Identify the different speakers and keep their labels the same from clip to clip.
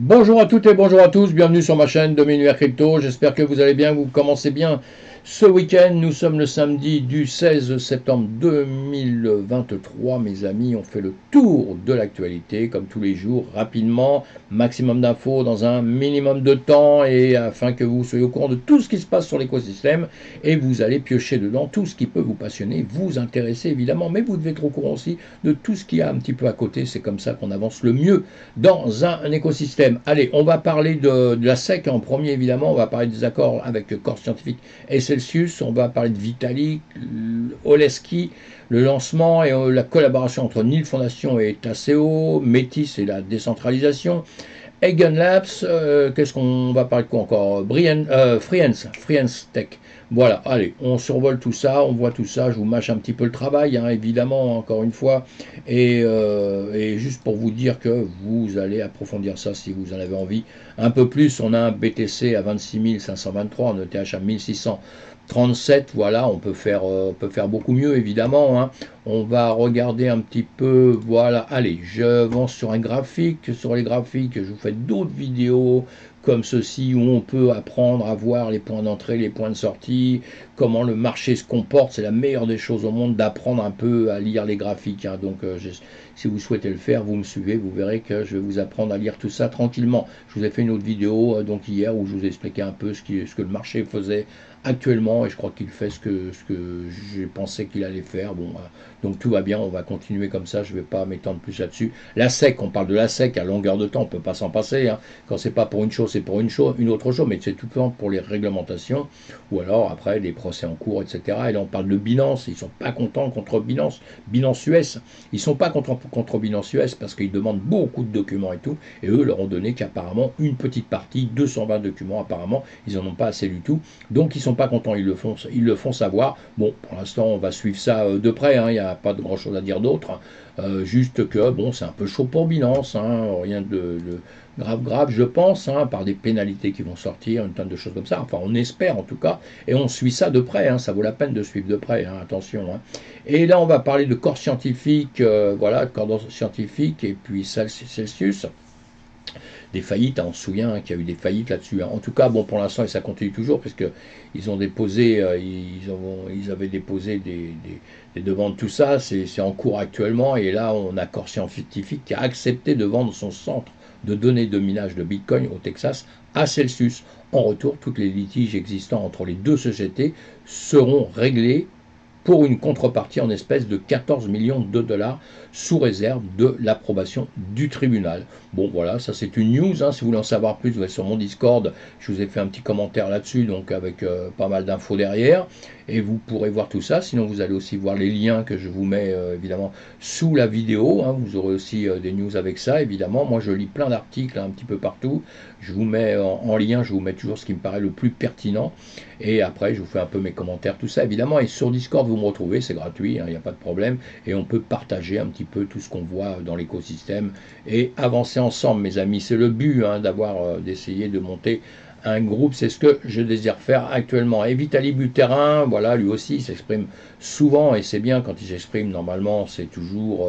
Speaker 1: Bonjour à toutes et bonjour à tous, bienvenue sur ma chaîne Univers Crypto, j'espère que vous allez bien, vous commencez bien ce week-end. Nous sommes le samedi du 16 septembre 2023, mes amis, on fait le tour de l'actualité comme tous les jours, rapidement, maximum d'infos dans un minimum de temps et afin que vous soyez au courant de tout ce qui se passe sur l'écosystème et vous allez piocher dedans tout ce qui peut vous passionner, vous intéresser évidemment, mais vous devez être au courant aussi de tout ce qu'il y a un petit peu à côté, c'est comme ça qu'on avance le mieux dans un écosystème. Allez, on va parler de la SEC en premier, évidemment. On va parler des accords avec le corps scientifique et Celsius. On va parler de Vitalik, Oleski, le lancement et la collaboration entre Nil Foundation et Taseo, Métis et la décentralisation. Hagen Labs, qu'est-ce qu'on va parler de quoi encore Friends Tech. Voilà, allez, on survole tout ça, on voit tout ça, je vous mâche un petit peu le travail, hein, évidemment, encore une fois, et juste pour vous dire que vous allez approfondir ça si vous en avez envie. Un peu plus, on a un BTC à 26 523, un ETH à 1637, voilà, on peut faire beaucoup mieux, évidemment, hein. On va regarder un petit peu, voilà, allez, je avance sur un graphique, sur les graphiques, je vous fais d'autres vidéos comme ceci où on peut apprendre à voir les points d'entrée, les points de sortie, comment le marché se comporte, c'est la meilleure des choses au monde d'apprendre un peu à lire les graphiques, hein. Donc si vous souhaitez le faire, vous me suivez, vous verrez que je vais vous apprendre à lire tout ça tranquillement. Je vous ai fait une autre vidéo donc hier où je vous ai expliqué un peu ce que le marché faisait actuellement et je crois qu'il fait ce que j'ai pensé qu'il allait faire. Bon, donc tout va bien, on va continuer comme ça, je ne vais pas m'étendre plus là-dessus. La SEC, on parle de la SEC à longueur de temps, on ne peut pas s'en passer, hein. Quand c'est pas pour une chose, c'est pour une autre chose, mais c'est tout le temps pour les réglementations, ou alors après des procès en cours, etc. Et là on parle de Binance, ils ne sont pas contents contre Binance, Binance US, ils ne sont pas contents contre Binance US parce qu'ils demandent beaucoup de documents et tout, et eux leur ont donné qu'apparemment une petite partie, 220 documents apparemment, ils n'en ont pas assez du tout, donc ils ne sont pas contents, ils le font savoir. Bon, pour l'instant on va suivre ça de près, hein, il n'y a pas de grand chose à dire d'autre, juste que bon, c'est un peu chaud pour Binance, hein, rien de grave, je pense, hein, par des pénalités qui vont sortir, une tonne de choses comme ça. Enfin, on espère en tout cas, et on suit ça de près, hein, ça vaut la peine de suivre de près, hein, attention, hein. Et là, on va parler de corps scientifique, voilà, corps scientifique, et puis Celsius des faillites, hein, on se souvient qu'il y a eu des faillites là-dessus, hein. En tout cas, bon, pour l'instant, et ça continue toujours, parce qu'ils ont déposé, ils avaient déposé des demandes, tout ça, c'est en cours actuellement, et là, on a Corps Scientifique qui a accepté de vendre son centre de données de minage de Bitcoin au Texas à Celsius. En retour, tous les litiges existants entre les deux sociétés seront réglés pour une contrepartie en espèces de 14 millions de dollars sous réserve de l'approbation du tribunal. Bon voilà, ça c'est une news, hein. Si vous voulez en savoir plus, vous êtes sur mon Discord, je vous ai fait un petit commentaire là-dessus, donc avec pas mal d'infos derrière, et vous pourrez voir tout ça. Sinon vous allez aussi voir les liens que je vous mets évidemment sous la vidéo, hein. Vous aurez aussi des news avec ça, évidemment. Moi je lis plein d'articles, hein, un petit peu partout, je vous mets en lien, je vous mets toujours ce qui me paraît le plus pertinent, et après je vous fais un peu mes commentaires, tout ça évidemment, et sur Discord vous me retrouvez, c'est gratuit, hein, il n'y a pas de problème, et on peut partager un petit peu tout ce qu'on voit dans l'écosystème et avancer ensemble, mes amis. C'est le but, hein, d'essayer de monter un groupe, c'est ce que je désire faire actuellement. Et Vitaly Buterin, voilà, lui aussi il s'exprime souvent, et c'est bien quand il s'exprime, normalement c'est toujours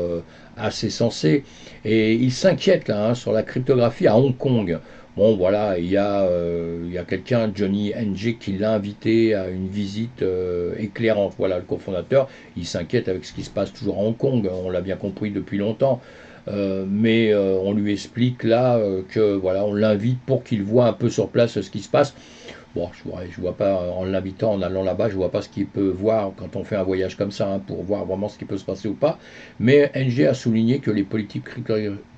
Speaker 1: assez sensé, et il s'inquiète là, hein, sur la cryptographie à Hong Kong. Bon, voilà, il y a quelqu'un, Johnny NG, qui l'a invité à une visite éclairante. Voilà, le cofondateur, il s'inquiète avec ce qui se passe toujours à Hong Kong, on l'a bien compris depuis longtemps. Mais on lui explique là que voilà, on l'invite pour qu'il voit un peu sur place ce qui se passe. Bon, je vois pas, en l'invitant, en allant là-bas, je vois pas ce qu'il peut voir quand on fait un voyage comme ça, hein, pour voir vraiment ce qui peut se passer ou pas. Mais NG a souligné que les politiques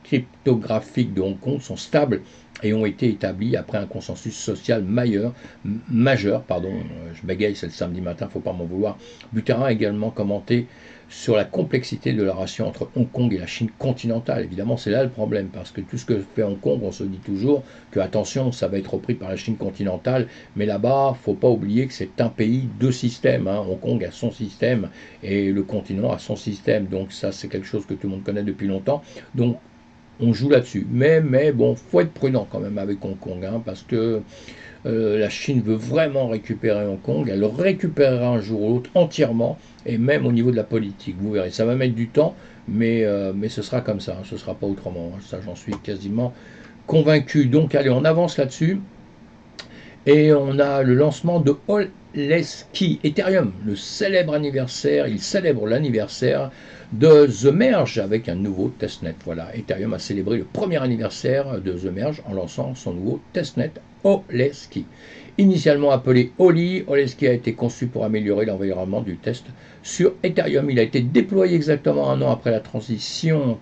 Speaker 1: cryptographiques de Hong Kong sont stables et ont été établies après un consensus social majeur, pardon, je bégaye, c'est le samedi matin, faut pas m'en vouloir. Buterin a également commenté sur la complexité de la relation entre Hong Kong et la Chine continentale. Évidemment, c'est là le problème, parce que tout ce que fait Hong Kong, on se dit toujours que, attention, ça va être repris par la Chine continentale, mais là-bas, faut pas oublier que c'est un pays de système, hein. Hong Kong a son système, et le continent a son système, donc ça, c'est quelque chose que tout le monde connaît depuis longtemps. Donc, on joue là-dessus. Mais bon, faut être prudent quand même avec Hong Kong, hein, parce que la Chine veut vraiment récupérer Hong Kong, elle le récupérera un jour ou l'autre entièrement, et même au niveau de la politique, vous verrez, ça va mettre du temps, mais ce sera comme ça, hein, ce ne sera pas autrement, hein, ça j'en suis quasiment convaincu. Donc allez, on avance là-dessus. Et on a le lancement de Oleski Ethereum, le célèbre anniversaire, il célèbre l'anniversaire de The Merge avec un nouveau testnet. Voilà, Ethereum a célébré le premier anniversaire de The Merge en lançant son nouveau testnet Oleski. Initialement appelé Oli, Oleski a été conçu pour améliorer l'environnement du test sur Ethereum. Il a été déployé exactement un an après la transmission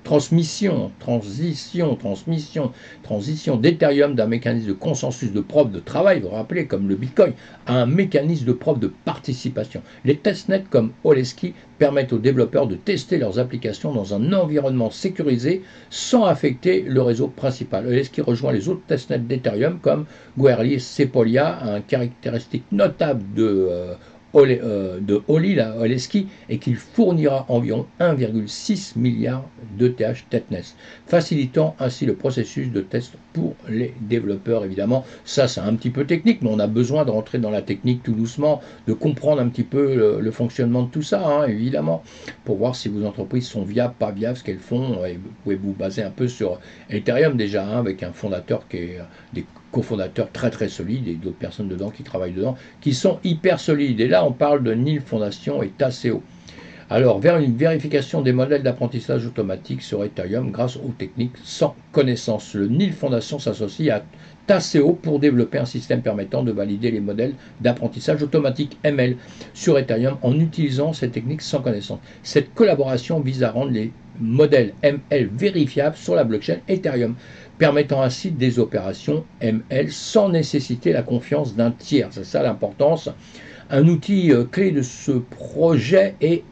Speaker 1: d'Ethereum d'un mécanisme de consensus de preuve de travail, vous vous rappelez, comme le Bitcoin, à un mécanisme de preuve de participation. Les testnets comme Oleski permettent aux développeurs de tester leurs applications dans un environnement sécurisé sans affecter le réseau principal. Oleski rejoint les autres testnets d'Ethereum comme Goerli et Sepolia, un caractéristique notable de Oleski, et qu'il fournira environ 1,6 milliard d'ETH testnet, facilitant ainsi le processus de test pour les développeurs. Évidemment, ça c'est un petit peu technique, mais on a besoin de rentrer dans la technique tout doucement, de comprendre un petit peu le fonctionnement de tout ça, hein, évidemment, pour voir si vos entreprises sont viables, pas viables, ce qu'elles font. Et vous pouvez vous baser un peu sur Ethereum déjà, hein, avec un fondateur qui est des cofondateurs très très solides et d'autres personnes dedans qui travaillent dedans, qui sont hyper solides. Et là, on parle de Nil Foundation et Taseo. Alors, vers une vérification des modèles d'apprentissage automatique sur Ethereum grâce aux techniques sans connaissance. Le Nil Foundation s'associe à Taseo pour développer un système permettant de valider les modèles d'apprentissage automatique ML sur Ethereum en utilisant ces techniques sans connaissance. Cette collaboration vise à rendre les modèles ML vérifiables sur la blockchain Ethereum, permettant ainsi des opérations ML sans nécessiter la confiance d'un tiers. C'est ça l'importance. Un outil clé de ce projet est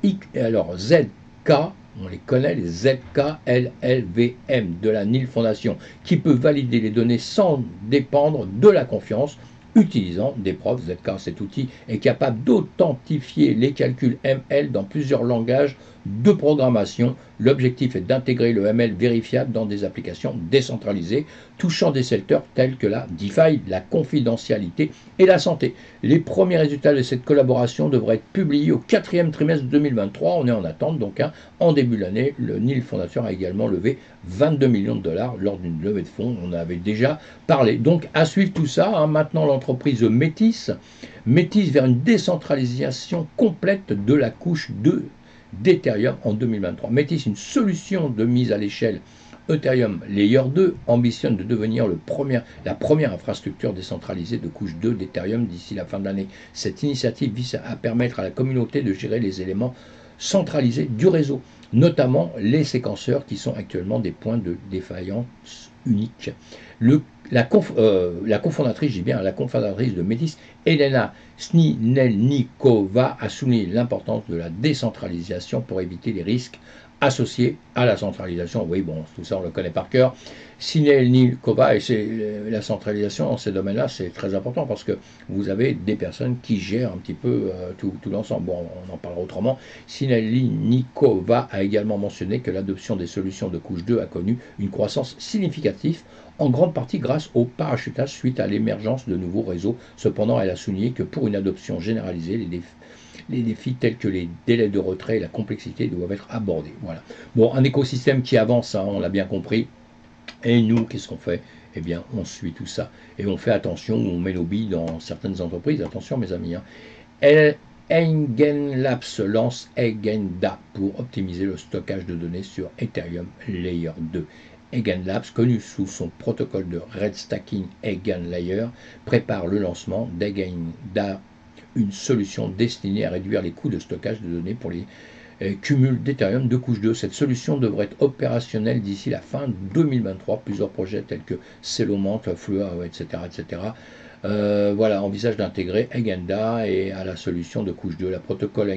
Speaker 1: ZK, on les connaît, les ZKLLVM de la Nil Foundation, qui peut valider les données sans dépendre de la confiance, utilisant des preuves. ZK, cet outil, est capable d'authentifier les calculs ML dans plusieurs langages de programmation. L'objectif est d'intégrer le ML vérifiable dans des applications décentralisées touchant des secteurs tels que la DeFi, la confidentialité et la santé. Les premiers résultats de cette collaboration devraient être publiés au 4e trimestre 2023. On est en attente, donc en début de l'année. Le Nil Foundation a également levé 22 millions de dollars lors d'une levée de fonds. On en avait déjà parlé. Donc à suivre tout ça. Maintenant, l'entreprise Métis vers une décentralisation complète de la couche 2 d'Ethereum en 2023. Métis, une solution de mise à l'échelle Ethereum Layer 2, ambitionne de devenir la première infrastructure décentralisée de couche 2 d'Ethereum d'ici la fin de l'année. Cette initiative vise à permettre à la communauté de gérer les éléments centralisés du réseau, notamment les séquenceurs qui sont actuellement des points de défaillance uniques. La cofondatrice de Métis, Elena Snilelnikova, a souligné l'importance de la décentralisation pour éviter les risques associés à la centralisation. Oui, bon, tout ça on le connaît par cœur. Snilelnikova, et la centralisation dans ces domaines-là, c'est très important parce que vous avez des personnes qui gèrent un petit peu tout l'ensemble. Bon, on en parlera autrement. Snilelnikova a également mentionné que l'adoption des solutions de couche 2 a connu une croissance significative, en grande partie grâce au parachutage suite à l'émergence de nouveaux réseaux. Cependant, elle a souligné que pour une adoption généralisée, les défis tels que les délais de retrait et la complexité doivent être abordés. Voilà. Bon, un écosystème qui avance, hein, on l'a bien compris. Et nous, qu'est-ce qu'on fait? Eh bien, on suit tout ça. Et on fait attention, on met nos billes dans certaines entreprises. Attention, mes amis. Eigenlabs lance Eigenda pour optimiser le stockage de données sur Ethereum Layer 2. Eigenlabs, connu sous son protocole de Red Stacking Eigenlayer, prépare le lancement d'Eigenda, une solution destinée à réduire les coûts de stockage de données pour les cumuls d'Ethereum de couche 2. Cette solution devrait être opérationnelle d'ici la fin 2023. Plusieurs projets tels que Celomant, Flua, etc. Voilà, envisage d'intégrer Eigenda et à la solution de couche 2. La protocole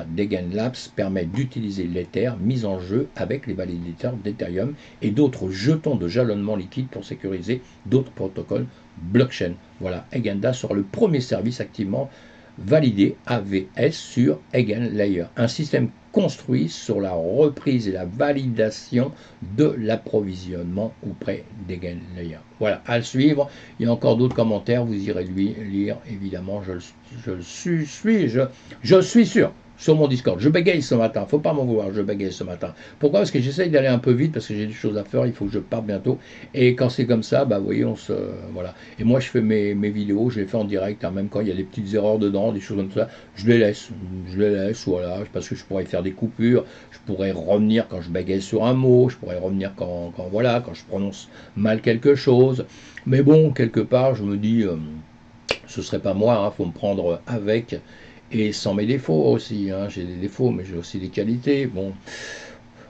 Speaker 1: d'Eigenlabs permet d'utiliser l'Ether mis en jeu avec les validateurs d'Ethereum et d'autres jetons de jalonnement liquide pour sécuriser d'autres protocoles blockchain. Voilà, Eigenda sera le premier service activement validé AVS sur Eigenlayer, un système construit sur la reprise et la validation de l'approvisionnement auprès d'Eigenlayer. Voilà, à le suivre. Il y a encore d'autres commentaires, vous irez lire, évidemment, je suis sûr. sur mon Discord. Je bégaye ce matin, faut pas m'en vouloir, je bégaye ce matin. Pourquoi? Parce que j'essaye d'aller un peu vite, parce que j'ai des choses à faire, il faut que je parte bientôt. Et quand c'est comme ça, bah vous voyez, voilà. Et moi je fais mes vidéos, je les fais en direct, hein, même quand il y a des petites erreurs dedans, des choses comme ça, je les laisse, voilà, parce que je pourrais faire des coupures, je pourrais revenir quand je bégaye sur un mot, je pourrais revenir voilà, quand je prononce mal quelque chose. Mais bon, quelque part, je me dis, ce serait pas moi, hein, faut me prendre avec et sans mes défauts aussi. Hein. J'ai des défauts, mais j'ai aussi des qualités. Bon,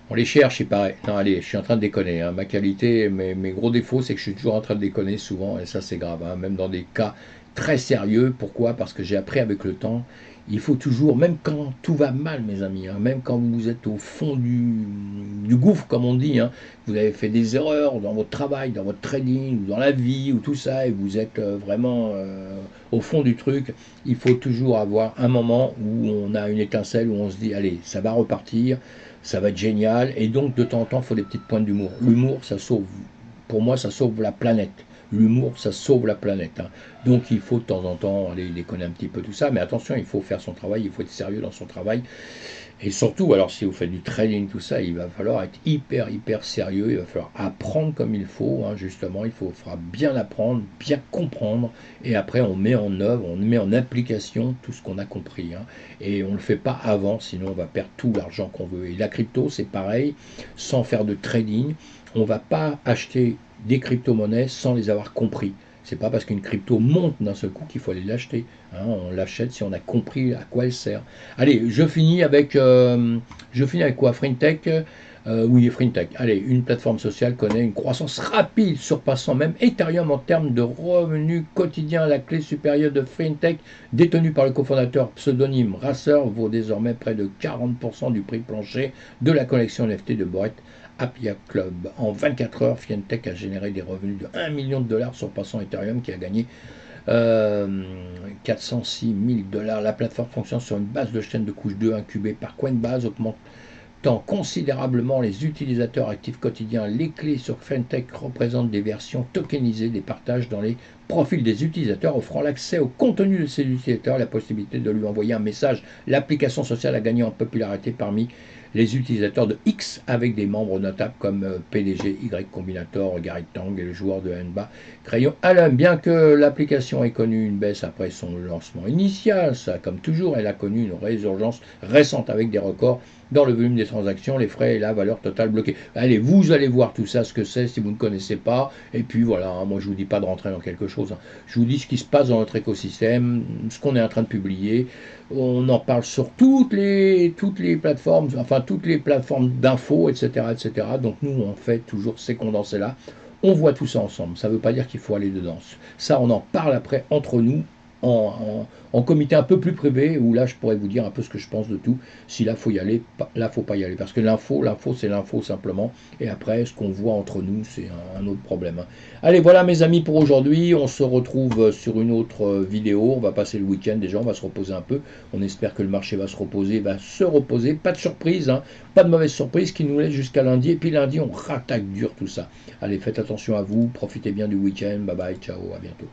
Speaker 1: on les cherche, il paraît. Non, allez, je suis en train de déconner. Hein. Ma qualité, mes gros défauts, c'est que je suis toujours en train de déconner souvent, et ça, c'est grave. Hein. Même dans des cas très sérieux. Pourquoi? Parce que j'ai appris avec le temps. Il faut toujours, même quand tout va mal, mes amis, hein, même quand vous êtes au fond du gouffre, comme on dit, hein, vous avez fait des erreurs dans votre travail, dans votre trading, ou dans la vie, ou tout ça, et vous êtes vraiment au fond du truc, il faut toujours avoir un moment où on a une étincelle, où on se dit, allez, ça va repartir, ça va être génial, et donc de temps en temps, il faut des petites pointes d'humour. L'humour, ça sauve, pour moi, ça sauve la planète. L'humour, ça sauve la planète. Hein. Donc il faut de temps en temps aller déconner un petit peu tout ça, mais attention, il faut faire son travail, il faut être sérieux dans son travail. Et surtout, alors si vous faites du trading, tout ça, il va falloir être hyper sérieux, il va falloir apprendre comme il faut, hein, justement, il faudra bien apprendre, bien comprendre, et après on met en œuvre, on met en application tout ce qu'on a compris. Hein, et on ne le fait pas avant, sinon on va perdre tout l'argent qu'on veut. Et la crypto, c'est pareil, sans faire de trading, on ne va pas acheter des crypto-monnaies sans les avoir compris. C'est pas parce qu'une crypto monte d'un seul coup qu'il faut aller l'acheter. Hein, on l'achète si on a compris à quoi elle sert. Allez, je finis avec quoi? Frintech. Oui, Frintech. Allez, une plateforme sociale connaît une croissance rapide, surpassant même Ethereum en termes de revenus quotidiens. La clé supérieure de Frintech, détenue par le cofondateur pseudonyme Racer, vaut désormais près de 40% du prix plancher de la collection NFT de Bored Ape Yacht Club. En 24 heures, Frintech a généré des revenus de 1 million de dollars, surpassant Ethereum qui a gagné 406 000 dollars. La plateforme fonctionne sur une base de chaîne de couche 2 incubée par Coinbase, augmentant considérablement les utilisateurs actifs quotidiens. Les clés sur Frintech représentent des versions tokenisées des partages dans les profils des utilisateurs, offrant l'accès au contenu de ces utilisateurs, la possibilité de lui envoyer un message. L'application sociale a gagné en popularité parmi les utilisateurs de X, avec des membres notables comme PDG Y Combinator, Gary Tang et le joueur de NBA Crayon Allen. Bien que l'application ait connu une baisse après son lancement initial, ça comme toujours, elle a connu une résurgence récente avec des records dans le volume des transactions, les frais et la valeur totale bloquée. Allez, vous allez voir tout ça, ce que c'est, si vous ne connaissez pas. Et puis voilà, hein, moi je vous dis pas de rentrer dans quelque chose. Hein. Je vous dis ce qui se passe dans notre écosystème, ce qu'on est en train de publier. On en parle sur toutes les plateformes, enfin toutes les plateformes d'infos, etc. Donc nous, on fait toujours ces condensés-là. On voit tout ça ensemble. Ça ne veut pas dire qu'il faut aller dedans. Ça, on en parle après entre nous, en comité un peu plus privé, où là je pourrais vous dire un peu ce que je pense de tout. Si là faut y aller, là faut pas y aller, parce que l'info c'est l'info simplement, et après ce qu'on voit entre nous c'est un autre problème. Hein. Allez, voilà mes amis pour aujourd'hui, on se retrouve sur une autre vidéo, on va passer le week-end déjà, on va se reposer un peu, on espère que le marché va se reposer, pas de surprise, hein, pas de mauvaise surprise qui nous laisse jusqu'à lundi, et puis lundi on rattaque dur tout ça. Allez, faites attention à vous, profitez bien du week-end, bye bye, ciao, à bientôt.